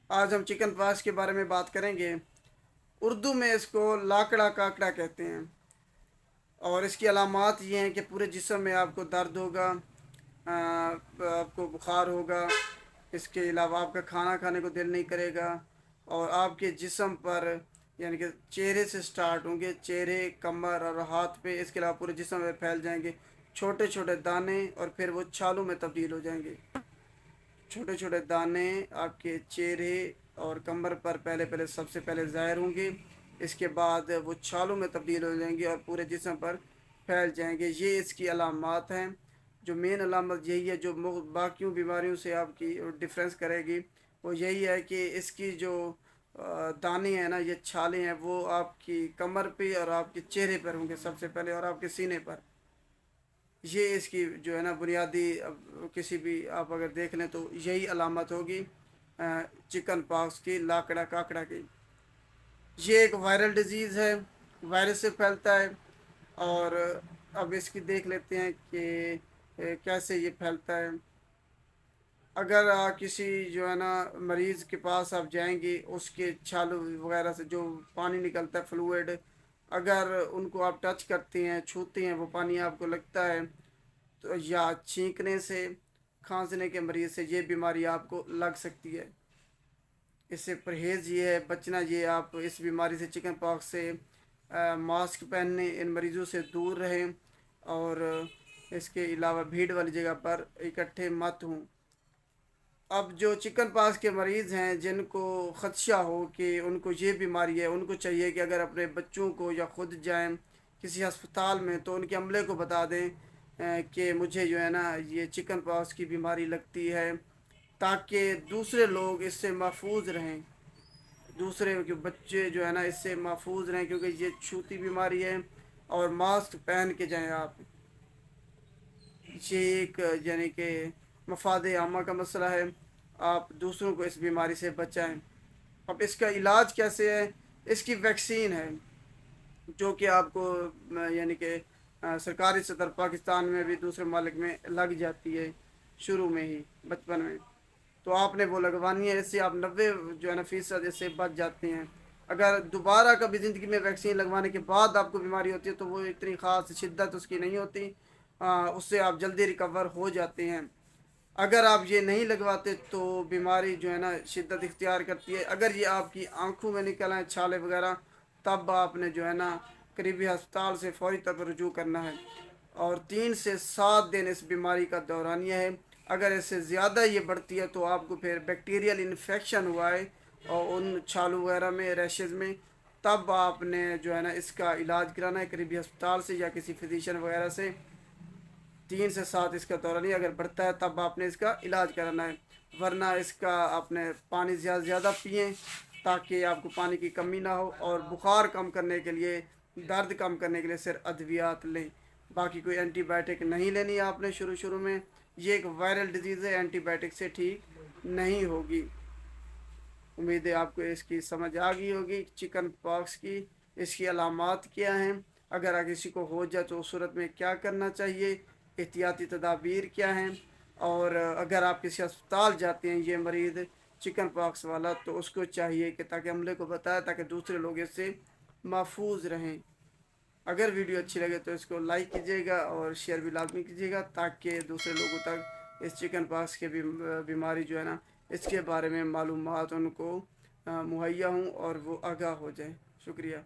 आज हम chicken pox के बारे में बात करेंगे। उर्दू में इसको लाकड़ा काकड़ा कहते हैं और इसकी अलामात ये हैं कि पूरे जिस्म में आपको दर्द होगा, आपको बुखार होगा, इसके अलावा आपका खाना खाने को दिल नहीं करेगा और आपके जिस्म पर यानी कि चेहरे से स्टार्ट होंगे, चेहरे, कमर और हाथ पे, इसके अलावा पूरे जिस्म में फैल जाएंगे छोटे छोटे दाने और फिर वो छालों में तब्दील हो जाएंगे। छोटे छोटे दाने आपके चेहरे और कमर पर पहले पहले सबसे पहले ज़ाहिर होंगे, इसके बाद वो छालों में तब्दील हो जाएंगे और पूरे जिस्म पर फैल जाएंगे। ये इसकी अलामात हैं। जो मेन अलामत यही है जो बाकियों बीमारियों से आपकी डिफरेंस करेगी, वो यही है कि इसकी जो दाने हैं ना, ये छाले हैं, वो आपकी कमर पे और आपके चेहरे पर होंगे सबसे पहले और आपके सीने पर। ये इसकी जो है ना बुनियादी, किसी भी आप अगर देख लें तो यही अलामत होगी चिकन पॉक्स की, लाकड़ा काकड़ा की। ये एक वायरल डिजीज़ है, वायरस से फैलता है। और अब इसकी देख लेते हैं कि कैसे ये फैलता है। अगर किसी जो है ना मरीज़ के पास आप जाएंगे, उसके छालों वगैरह से जो पानी निकलता है, फ्लूइड, अगर उनको आप टच करते हैं, छूते हैं, वो पानी आपको लगता है तो या छींकने से, खांसने के मरीज़ से ये बीमारी आपको लग सकती है। इससे परहेज़ ये है, बचना ये, आप इस बीमारी से, चिकन पॉक्स से मास्क पहनने, इन मरीज़ों से दूर रहें और इसके अलावा भीड़ वाली जगह पर इकट्ठे मत हों। अब जो चिकन पॉक्स के मरीज़ हैं जिनको ख़दशा हो कि उनको ये बीमारी है, उनको चाहिए कि अगर अपने बच्चों को या ख़ुद जाएं किसी अस्पताल में तो उनके अमले को बता दें कि मुझे जो है ना ये चिकन पॉक्स की बीमारी लगती है, ताकि दूसरे लोग इससे महफूज रहें, दूसरे के बच्चे जो है ना इससे महफूज रहें, क्योंकि ये छूती बीमारी है। और मास्क पहन के जाएं आप। ये एक यानी कि मफाद आमा का मसला है, आप दूसरों को इस बीमारी से बचाएं। अब इसका इलाज कैसे है? इसकी वैक्सीन है जो कि आपको यानी कि सरकारी सतर पाकिस्तान में भी दूसरे मालिक में लग जाती है शुरू में ही, बचपन में। तो आपने वो लगवानी है, इससे आप 90 जो है ना फ़ीसद इससे बच जाते हैं। अगर दोबारा कभी ज़िंदगी में वैक्सीन लगवाने के बाद आपको बीमारी होती है तो वो इतनी ख़ास शिद्दत उसकी नहीं होती, उससे आप जल्दी रिकवर हो जाते हैं। अगर आप ये नहीं लगवाते तो बीमारी जो है ना शिद्दत इख्तियार करती है। अगर ये आपकी आंखों में निकल आए छाले वगैरह, तब आपने जो है ना करीबी अस्पताल से फौरी तौर पर रुजू करना है। और 3 से 7 दिन इस बीमारी का दौरानिया है। अगर इससे ज़्यादा ये बढ़ती है तो आपको फिर बैक्टीरियल इन्फेक्शन हुआ है और उन छालों वगैरह में, रैशेज़ में, तब आपने जो है ना इसका इलाज कराना है करीबी अस्पताल से या किसी फिजिशियन वगैरह से। 3 से 7 इसका दौरानिया अगर बढ़ता है तब आपने इसका इलाज कराना है, वरना इसका आपने पानी ज़्यादा पिएँ ताकि आपको पानी की कमी ना हो। और बुखार कम करने के लिए, दर्द कम करने के लिए सिर्फ अद्वियात लें, बाकी कोई एंटीबायोटिक नहीं लेनी आपने शुरू शुरू में। ये एक वायरल डिजीज़ है, एंटीबायोटिक से ठीक नहीं होगी। उम्मीद है आपको इसकी समझ आ गई होगी चिकन पॉक्स की, इसकी अलामात क्या हैं, अगर किसी को हो जाए तो उस सूरत में क्या करना चाहिए, एहतियाती तदाबीर क्या हैं। और अगर आप किसी अस्पताल जाते हैं ये मरीज़ चिकन पॉक्स वाला, तो उसको चाहिए कि ताकि अमले को बताए ताकि दूसरे लोग इससे महफूज रहें। अगर वीडियो अच्छी लगे तो इसको लाइक कीजिएगा और शेयर भी लाजमी कीजिएगा ताकि दूसरे लोगों तक इस चिकन पॉक्स के बीमारी जो है ना इसके बारे में मालूमात उनको मुहैया हों और वो आगाह हो जाए। शुक्रिया।